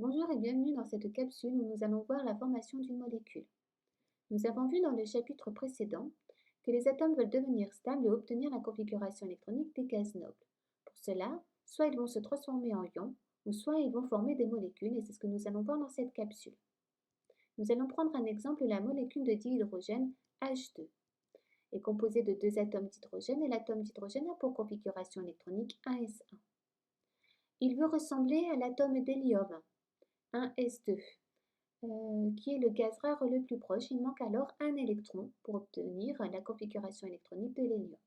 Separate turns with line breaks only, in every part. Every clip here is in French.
Bonjour et bienvenue dans cette capsule où nous allons voir la formation d'une molécule. Nous avons vu dans le chapitre précédent que les atomes veulent devenir stables et obtenir la configuration électronique des gaz nobles. Pour cela, soit ils vont se transformer en ions, ou soit ils vont former des molécules, et c'est ce que nous allons voir dans cette capsule. Nous allons prendre un exemple, la molécule de dihydrogène H2 est composée de deux atomes d'hydrogène et l'atome d'hydrogène a pour configuration électronique 1s1. Il veut ressembler à l'atome d'hélium, 1s2, qui est le gaz rare le plus proche. Il manque alors un électron pour obtenir la configuration électronique de l'hélium.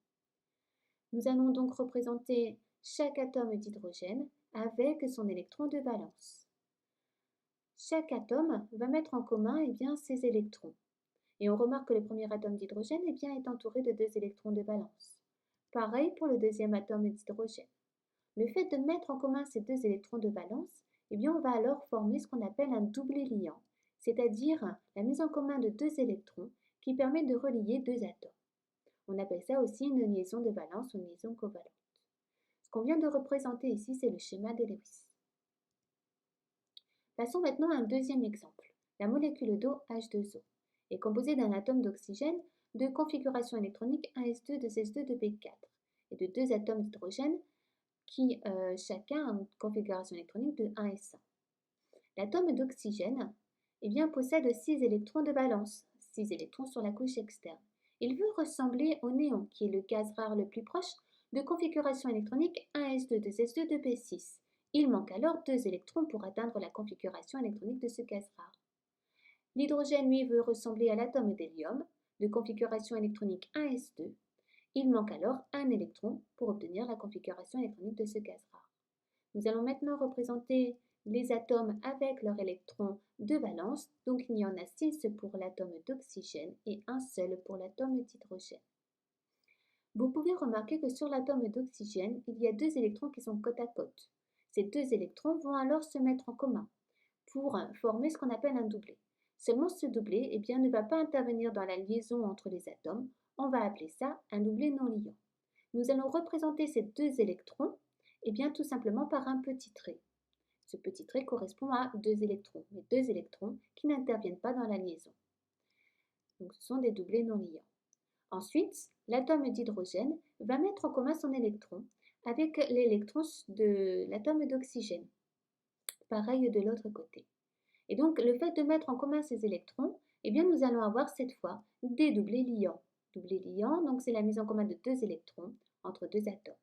Nous allons donc représenter chaque atome d'hydrogène avec son électron de valence. Chaque atome va mettre en commun ses électrons. Et on remarque que le premier atome d'hydrogène est entouré de deux électrons de valence. Pareil pour le deuxième atome d'hydrogène. Le fait de mettre en commun ces deux électrons de valence, on va alors former ce qu'on appelle un doublé liant, c'est-à-dire la mise en commun de deux électrons qui permet de relier deux atomes. On appelle ça aussi une liaison de valence ou une liaison covalente. Ce qu'on vient de représenter ici, c'est le schéma de Lewis. Passons maintenant à un deuxième exemple. La molécule d'eau H2O est composée d'un atome d'oxygène de configuration électronique 1s2, 2s2, 2p4 et de deux atomes d'hydrogène qui chacun a une configuration électronique de 1s1. L'atome d'oxygène possède 6 électrons de valence, 6 électrons sur la couche externe. Il veut ressembler au néon, qui est le gaz rare le plus proche, de configuration électronique 1s2, 2s2, 2p6. Il manque alors 2 électrons pour atteindre la configuration électronique de ce gaz rare. L'hydrogène, lui, veut ressembler à l'atome d'hélium, de configuration électronique 1s2. Il manque alors un électron pour obtenir la configuration électronique de ce gaz rare. Nous allons maintenant représenter les atomes avec leurs électrons de valence, donc il y en a 6 pour l'atome d'oxygène et un seul pour l'atome d'hydrogène. Vous pouvez remarquer que sur l'atome d'oxygène, il y a deux électrons qui sont côte à côte. Ces deux électrons vont alors se mettre en commun pour former ce qu'on appelle un doublé. Seulement ce doublé ne va pas intervenir dans la liaison entre les atomes, on va appeler ça un doublé non liant. Nous allons représenter ces deux électrons tout simplement par un petit trait. Ce petit trait correspond à deux électrons, mais deux électrons qui n'interviennent pas dans la liaison. Donc ce sont des doublés non liants. Ensuite, l'atome d'hydrogène va mettre en commun son électron avec l'électron de l'atome d'oxygène. Pareil de l'autre côté. Et donc le fait de mettre en commun ces électrons, nous allons avoir cette fois des doublés liants. Doublés liants, donc c'est la mise en commun de deux électrons entre deux atomes.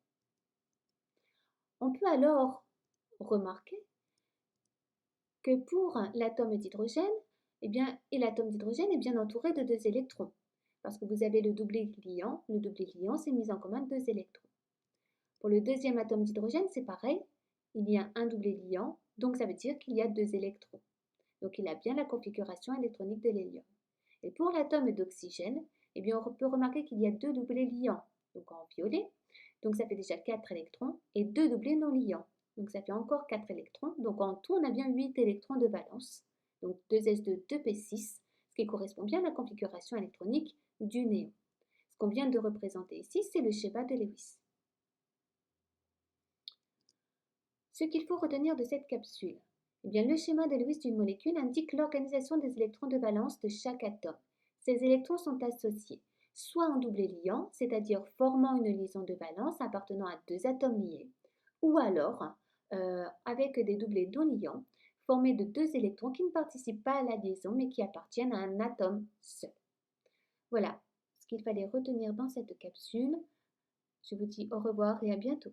On peut alors remarquer que pour l'atome d'hydrogène, l'atome d'hydrogène est bien entouré de deux électrons. Parce que vous avez le doublé liant c'est mis en commun de deux électrons. Pour le deuxième atome d'hydrogène, c'est pareil, il y a un doublé liant, donc ça veut dire qu'il y a deux électrons. Donc il a bien la configuration électronique de l'hélium. Et pour l'atome d'oxygène, on peut remarquer qu'il y a deux doublés liants, donc en violet, donc ça fait déjà 4 électrons, et deux doublés non liants. Donc ça fait encore 4 électrons. Donc en tout, on a bien 8 électrons de valence. Donc 2s2, 2p6, ce qui correspond bien à la configuration électronique du néon. Ce qu'on vient de représenter ici, c'est le schéma de Lewis. Ce qu'il faut retenir de cette capsule, le schéma de Lewis d'une molécule indique l'organisation des électrons de valence de chaque atome. Ces électrons sont associés, soit en doublé liant, c'est-à-dire formant une liaison de valence appartenant à deux atomes liés, ou alors avec des doublés non liants, formés de deux électrons qui ne participent pas à la liaison mais qui appartiennent à un atome seul. Voilà ce qu'il fallait retenir dans cette capsule. Je vous dis au revoir et à bientôt.